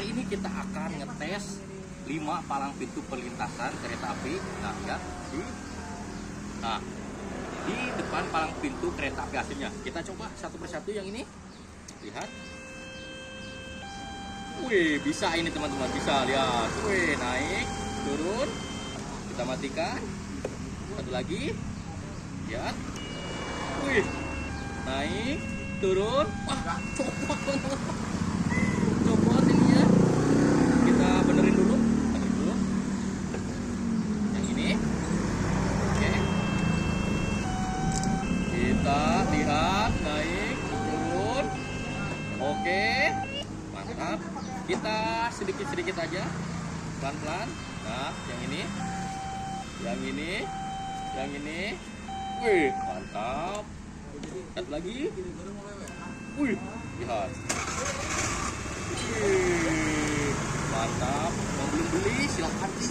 Hari ini kita akan ngetes 5 palang pintu perlintasan kereta api. Nah, ya, di depan palang pintu kereta api aslinya. Kita coba satu persatu yang ini. Lihat. Wih, bisa ini teman-teman, bisa lihat. Wih, naik, turun. Kita matikan. Satu lagi. Lihat. Wih, naik, turun. Wah, copot ini ya. Kita benerin dulu. Yang ini. Oke. Kita lihat, naik, turun. Oke. Mantap. Kita sedikit-sedikit aja. Pelan-pelan. Nah, yang ini. Yang ini. Yang ini. Wih, mantap. Satu lagi. Wih, lihat. Wih, mantap. Yang belum beli silahkan beli.